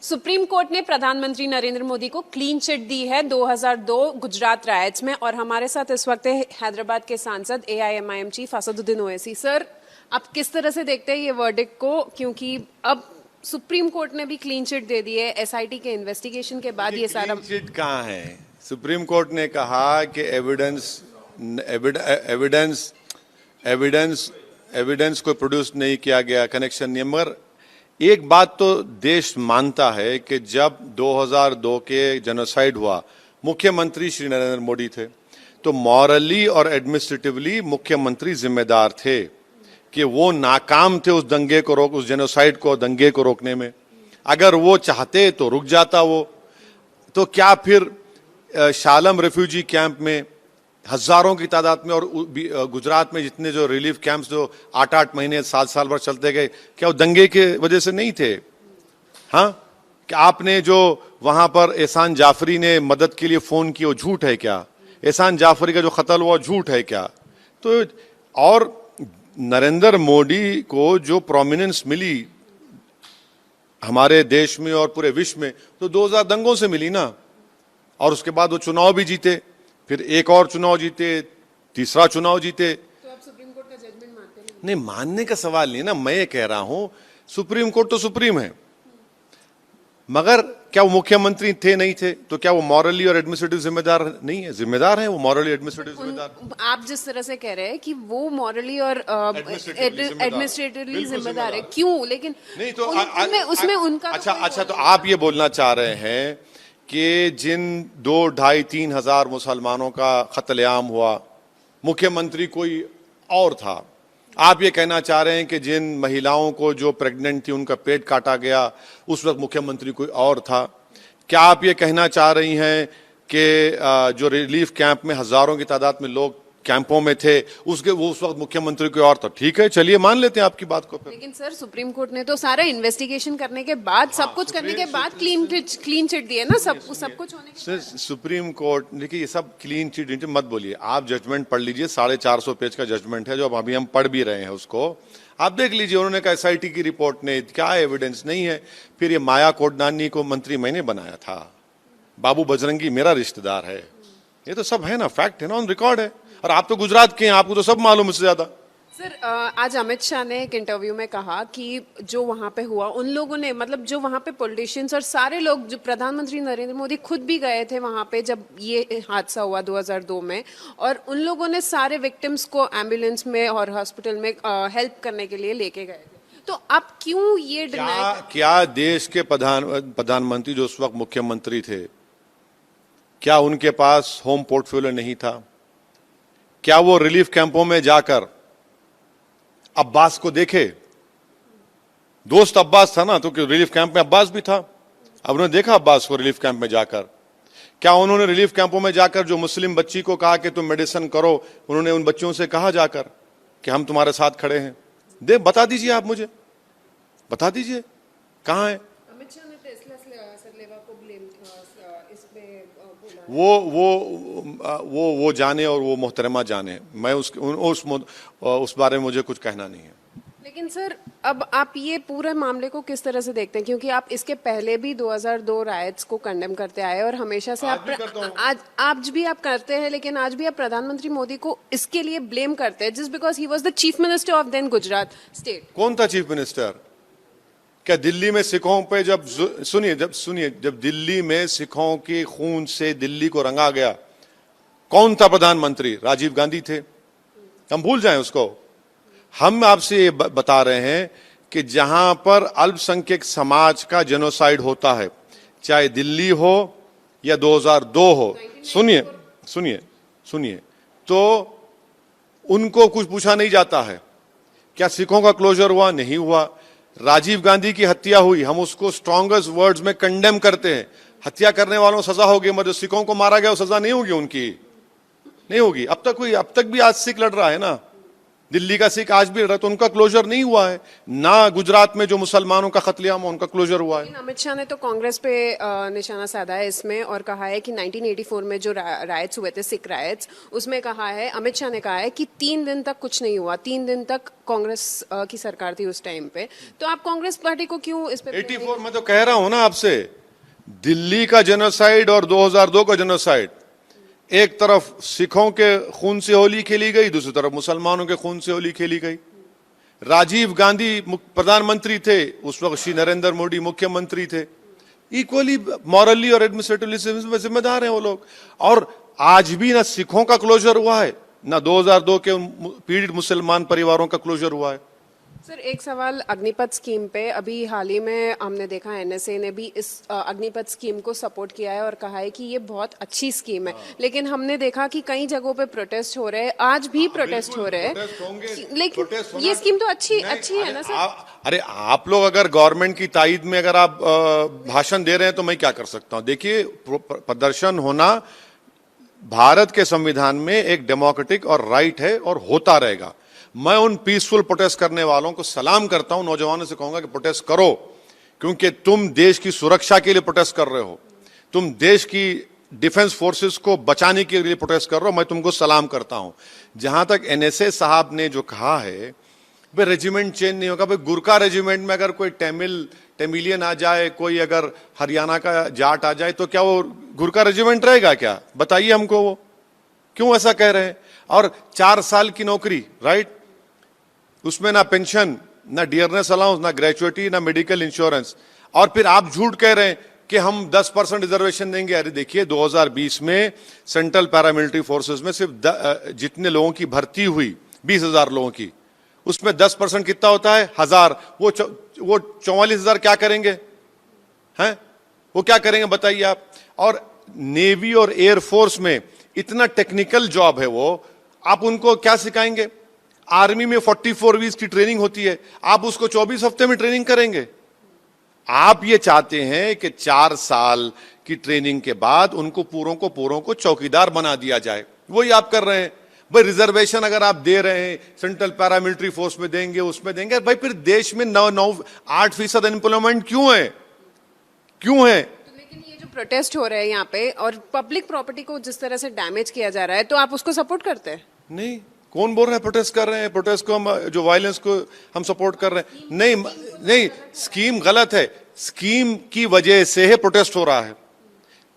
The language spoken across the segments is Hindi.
सुप्रीम कोर्ट ने प्रधानमंत्री नरेंद्र मोदी को क्लीन चिट दी है 2002 गुजरात राइट्स में। और हमारे साथ इस वक्त है हैदराबाद के सांसद AIMIM chief Asaduddin Owaisi. Sir, आप किस तरह से देखते हैं ये वर्डिक्ट को, क्योंकि अब सुप्रीम कोर्ट ने भी क्लीन चिट दे दी है SIT के इन्वेस्टिगेशन के बाद। ये सारा क्लीन चिट कहाँ है? सुप्रीम कोर्ट ने कहा कि एविडेंस को प्रोड्यूस नहीं किया गया, कनेक्शन नहीं। मगर एक बात तो देश मानता है कि जब 2002 के जेनोसाइड हुआ, मुख्यमंत्री श्री नरेंद्र मोदी थे, तो मॉरली और एडमिनिस्ट्रेटिवली मुख्यमंत्री जिम्मेदार थे कि वो नाकाम थे उस जेनोसाइड को, दंगे को रोकने में। अगर वो चाहते तो रुक जाता वो। तो क्या फिर शालम रेफ्यूजी कैंप में हजारों की तादाद में और गुजरात में जितने जो रिलीफ कैंप्स जो 8-8 महीने 7 भर चलते गए, क्या वो दंगे के वजह से नहीं थे? हाँ, क्या आपने जो वहां पर एहसान जाफरी ने मदद के लिए फोन किया वो झूठ है क्या? एहसान जाफरी का जो कत्ल हुआ झूठ है क्या? तो और नरेंद्र मोदी को जो प्रोमिनेंस मिली हमारे देश में और पूरे विश्व में, तो 2000 दंगों से मिली ना। और उसके बाद वो चुनाव भी जीते, फिर एक और चुनाव जीते, तीसरा चुनाव जीते। तो आप सुप्रीम कोर्ट का जजमेंट मानते हैं? नहीं, मानने का सवाल नहीं ना। मैं ये कह रहा हूं सुप्रीम कोर्ट तो सुप्रीम है, मगर क्या वो मुख्यमंत्री थे? नहीं थे। तो क्या वो मॉरली और एडमिनिस्ट्रेटिव जिम्मेदार नहीं है? जिम्मेदार है वो, मॉरली एडमिनिस्ट्रेटिव जिम्मेदार। आप जिस तरह से कह रहे हैं कि वो मॉरली और एडमिनिस्ट्रेटिवली जिम्मेदार है, क्यों? लेकिन नहीं तो उसमें उनका अच्छा तो आप ये बोलना चाह रहे हैं कि जिन 2-2.5-3 हजार मुसलमानों का कत्लेआम हुआ, मुख्यमंत्री कोई और था। आप ये कहना चाह रहे हैं कि जिन महिलाओं को जो प्रेग्नेंट थी उनका पेट काटा गया, उस वक्त मुख्यमंत्री कोई और था। क्या आप ये कहना चाह रही हैं कि जो रिलीफ कैंप में हजारों की तादाद में लोग कैंपों में थे, वो उस वक्त मुख्यमंत्री कोई और था? ठीक है, चलिए मान लेते हैं आपकी बात को फिर। लेकिन सर, सुप्रीम कोर्ट ने तो सारा इन्वेस्टिगेशन करने के बाद, सब कुछ करने के बाद क्लीन चिट दी है ना, सब कुछ होने के बाद। सुप्रीम कोर्ट, देखिए ये सब क्लीन चिट मत बोलिए, आप जजमेंट पढ़ लीजिए। 450 पेज का जजमेंट है जो अभी हम पढ़ भी रहे हैं, उसको आप देख लीजिए। उन्होंने कहा SIT की रिपोर्ट ने क्या एविडेंस नहीं है। फिर ये माया कोडनानी को मंत्री मैंने बनाया था, बाबू बजरंगी मेरा रिश्तेदार है, ये तो सब है ना, फैक्ट है ना, ऑन रिकॉर्ड है। और आप तो गुजरात के हैं, आपको तो सब मालूम मुझसे ज्यादा। सर, आज अमित शाह ने एक इंटरव्यू में कहा कि जो वहां पे हुआ, उन लोगों ने, मतलब जो वहां पे पॉलिटिशियंस और सारे लोग, जो प्रधानमंत्री नरेंद्र मोदी खुद भी गए थे वहां पे जब ये हादसा हुआ 2002 में, और उन लोगों ने सारे विक्टिम्स को एम्बुलेंस में और हॉस्पिटल में हेल्प करने के लिए लेके गए थे। तो आप क्यों ये क्या देश के प्रधानमंत्री जो उस वक्त मुख्यमंत्री थे, क्या उनके पास होम पोर्टफोलियो नहीं था? क्या वो रिलीफ कैंपों में जाकर अब्बास को देखे? दोस्त अब्बास था ना, तो रिलीफ कैंप में अब्बास भी था। अब उन्होंने देखा अब्बास को रिलीफ कैंप में जाकर? क्या उन्होंने रिलीफ कैंपों में जाकर जो मुस्लिम बच्ची को कहा कि तुम मेडिसिन करो, उन्होंने उन बच्चियों से कहा जाकर कि हम तुम्हारे साथ खड़े हैं? बता दीजिए, आप मुझे बता दीजिए कहां है। अमित शाह ने टेस्ला सलेवा को ब्लेम इसमें बोला। वो जाने और वो मोहतरमा जाने, मैं उस बारे में मुझे कुछ कहना नहीं है। लेकिन सर, अब आप ये पूरे मामले को किस तरह से देखते हैं? क्योंकि आप इसके पहले भी 2002 राइट्स को कंडेम करते आए और हमेशा से आज भी आप करते हैं, लेकिन आज भी आप प्रधानमंत्री मोदी को इसके लिए ब्लेम करते हैं, just because he was the chief minister of then Gujarat state. कौन था चीफ मिनिस्टर? क्या दिल्ली में सिखों पे जब दिल्ली में सिखों के खून से दिल्ली को रंगा गया, कौन था प्रधानमंत्री? राजीव गांधी थे। हम भूल जाएं उसको? हम आपसे ये बता रहे हैं कि जहां पर अल्पसंख्यक समाज का जेनोसाइड होता है, चाहे दिल्ली हो या 2002 हो, सुनिए, तो उनको कुछ पूछा नहीं जाता है। क्या सिखों का क्लोजर हुआ? नहीं हुआ। राजीव गांधी की हत्या हुई, हम उसको स्ट्रॉन्गेस्ट वर्ड्स में कंडेम करते हैं। हत्या करने वालों को सजा होगी, मगर जो सिखों को मारा गया वो सजा नहीं होगी, उनकी नहीं होगी। अब तक भी आज सिख लड़ रहा है ना, दिल्ली का सिख आज भी रहा, तो उनका क्लोजर नहीं हुआ है ना। गुजरात में जो मुसलमानों का कत्लेआम उनका क्लोजर हुआ है। लेकिन अमित शाह ने तो कांग्रेस पे निशाना साधा है इसमें और कहा है कि 1984 में जो रायट्स हुए थे, सिख रायट्स, उसमें कहा है, अमित शाह ने कहा है कि 3 दिन तक कुछ नहीं हुआ, 3 दिन तक कांग्रेस की सरकार थी उस टाइम पे। तो आप कांग्रेस पार्टी को क्यों इस पे 84 में तो कह रहा हूं ना आपसे, दिल्ली का जेनोसाइड और 2002 का जेनोसाइड, एक तरफ सिखों के खून से होली खेली गई, दूसरी तरफ मुसलमानों के खून से होली खेली गई। राजीव गांधी प्रधानमंत्री थे, उस वक्त श्री नरेंद्र मोदी मुख्यमंत्री थे। इक्वली मॉरली और एडमिनिस्ट्रेटिवली जिम्मेदार हैं वो लोग। और आज भी ना सिखों का क्लोजर हुआ है, ना 2002 के पीड़ित मुसलमान परिवारों का क्लोजर हुआ है। सर एक सवाल अग्निपथ स्कीम पे, अभी हाल ही में हमने देखा एनएसए ने भी इस अग्निपथ स्कीम को सपोर्ट किया है और कहा है कि ये बहुत अच्छी स्कीम है, लेकिन हमने देखा कि कई जगहों पे प्रोटेस्ट हो रहे हैं, आज भी प्रोटेस्ट हो रहे हैं, लेकिन ये स्कीम तो अच्छी है ना सर? अरे आप लोग अगर गवर्नमेंट की ताईद में अगर आप भाषण दे रहे हैं तो मैं क्या कर सकता हूं? देखिए, प्रदर्शन होना भारत के संविधान में एक डेमोक्रेटिक और राइट है और होता रहेगा। मैं उन पीसफुल प्रोटेस्ट करने वालों को सलाम करता हूं, नौजवानों से कहूंगा कि प्रोटेस्ट करो, क्योंकि तुम देश की सुरक्षा के लिए प्रोटेस्ट कर रहे हो, तुम देश की डिफेंस फोर्सेस को बचाने के लिए प्रोटेस्ट कर रहे हो, मैं तुमको सलाम करता हूं। जहां तक एनएसए साहब ने जो कहा है, भाई रेजिमेंट चेंज नहीं होगा। भाई गुरखा रेजिमेंट में अगर कोई तमिलियन आ जाए, कोई अगर हरियाणा का जाट आ जाए, तो क्या वो गुरखा रेजिमेंट रहेगा क्या? बताइए हमको, वो क्यों ऐसा कह रहे हैं? और 4 साल की नौकरी, राइट, उसमें ना पेंशन, ना डियरनेस अलाउंस, ना ग्रेचुइटी, ना मेडिकल इंश्योरेंस, और फिर आप झूठ कह रहे हैं कि हम 10% रिजर्वेशन देंगे। अरे देखिए, 2020 में सेंट्रल पैरामिलिट्री फोर्सेस में सिर्फ जितने लोगों की भर्ती हुई 20,000 लोगों की, उसमें 10% कितना होता है? 1000। वो 44,000 क्या करेंगे? हैं वो क्या करेंगे बताइए आप? और नेवी और एयरफोर्स में इतना टेक्निकल जॉब है वो, आप उनको क्या सिखाएंगे? आर्मी में 44 वीक्स की ट्रेनिंग होती है, आप उसको 24 हफ्ते में ट्रेनिंग करेंगे? आप ये चाहते हैं कि 4 साल की ट्रेनिंग के बाद उनको पूरों को चौकीदार बना दिया जाए। वही आप कर रहे हैं। भाई रिजर्वेशन अगर आप दे रहे हैं, सेंट्रल पैरामिलिट्री फोर्स में देंगे, उसमें देंगे, भाई फिर देश में 8% अनएम्प्लॉयमेंट क्यों है? क्यों है? लेकिन ये जो प्रोटेस्ट हो रहे हैं यहाँ पे और पब्लिक प्रॉपर्टी को जिस तरह से डैमेज किया जा रहा है, तो आप उसको सपोर्ट करते हैं? नहीं, कौन बोल रहा है प्रोटेस्ट कर रहे हैं? प्रोटेस्ट को हम, जो वायलेंस को हम सपोर्ट कर रहे हैं? नहीं नहीं, स्कीम गलत है, स्कीम की वजह से है प्रोटेस्ट हो रहा है।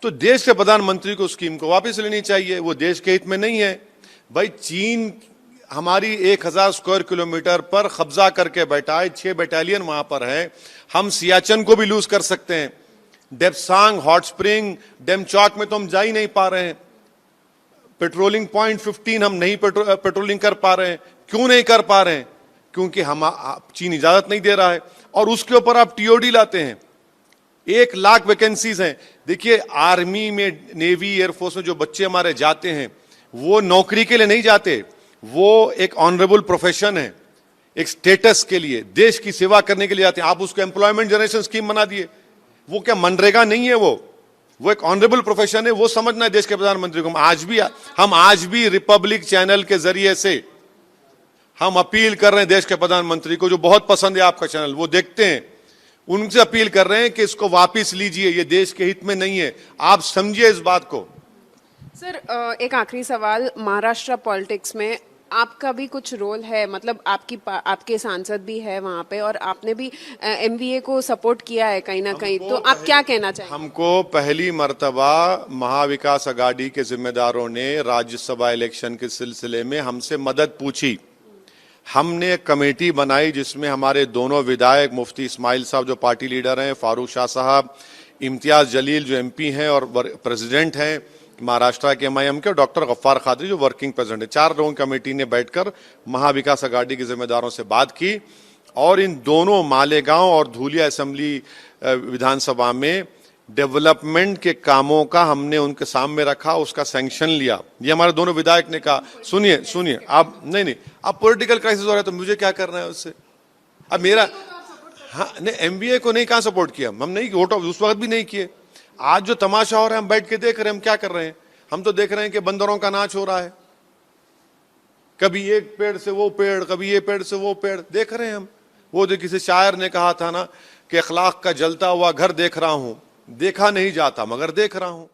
तो देश के प्रधानमंत्री को स्कीम को वापस लेनी चाहिए, वो देश के हित में नहीं है। भाई चीन हमारी 1000 स्क्वायर किलोमीटर पर कब्जा करके बैठा है, 6 बटालियन वहां पर है। हम सियाचन को भी लूज कर सकते हैं, डेप्सांग, हॉट स्प्रिंग, डेमचौक में तो हम जा ही नहीं पा रहे हैं। पेट्रोलिंग पॉइंट 15 हम नहीं पेट्रोलिंग कर पा रहे हैं। क्यों नहीं कर पा रहे हैं? क्योंकि हम चीन इजाजत नहीं दे रहा है। और उसके ऊपर आप टीओडी लाते हैं। 1 लाख वैकेंसीज हैं। देखिए, आर्मी में, नेवी, एयरफोर्स में जो बच्चे हमारे जाते हैं, वो नौकरी के लिए नहीं जाते, वो एक ऑनरेबल प्रोफेशन है, एक स्टेटस के लिए, देश की सेवा करने के लिए जाते हैं। आप उसको एम्प्लॉयमेंट जनरेशन स्कीम बना दिए। वो क्या मनरेगा नहीं है? वो एक ऑनरेबल प्रोफेशन है। वो समझना है देश के प्रधानमंत्री को। हम आज भी रिपब्लिक चैनल के जरिए से हम अपील कर रहे हैं देश के प्रधानमंत्री को, जो बहुत पसंद है आपका चैनल, वो देखते हैं, उनसे अपील कर रहे हैं कि इसको वापस लीजिए, ये देश के हित में नहीं है। आप समझिए इस बात को। सर एक आखिरी सवाल, महाराष्ट्र पॉलिटिक्स में आपका भी कुछ रोल है? मतलब आपके सांसद भी है वहां पे और आपने भी एमवीए को सपोर्ट किया है कहीं ना कहीं, तो आप क्या कहना चाहेंगे? हमको पहली मर्तबा महाविकास अघाड़ी के जिम्मेदारों ने राज्यसभा इलेक्शन के सिलसिले में हमसे मदद पूछी। हमने एक कमेटी बनाई जिसमें हमारे दोनों विधायक, मुफ्ती इस्माइल साहब जो पार्टी लीडर हैं, फारूक शाह साहब, इम्तियाज जलील जो एमपी हैं और प्रेसिडेंट हैं महाराष्ट्र के एमआईएम के, और डॉक्टर गफ्फार खादरी जो वर्किंग प्रेसिडेंट है, 4 लोगों की कमेटी ने बैठकर महाविकास अघाड़ी के जिम्मेदारों से बात की और इन दोनों मालेगांव और धूलिया असेंबली विधानसभा में डेवलपमेंट के कामों का हमने उनके सामने रखा, उसका सैंक्शन लिया। ये हमारे दोनों विधायक ने कहा, सुनिए आप, नहीं, अब पॉलिटिकल क्राइसिस हो रहा है तो मुझे क्या करना है उससे? अब मेरा, हाँ नहीं, एमबीए को नहीं, कहां सपोर्ट किया हम? नहीं, वोट उस वक्त भी नहीं किए। आज जो तमाशा हो रहा है हम बैठ के देख रहे हैं, हम क्या कर रहे हैं? हम तो देख रहे हैं कि बंदरों का नाच हो रहा है। कभी एक पेड़ से वो पेड़, कभी ये पेड़ से वो पेड़, देख रहे हैं हम। वो जो किसी शायर ने कहा था ना कि अखलाक का जलता हुआ घर देख रहा हूं, देखा नहीं जाता मगर देख रहा हूं।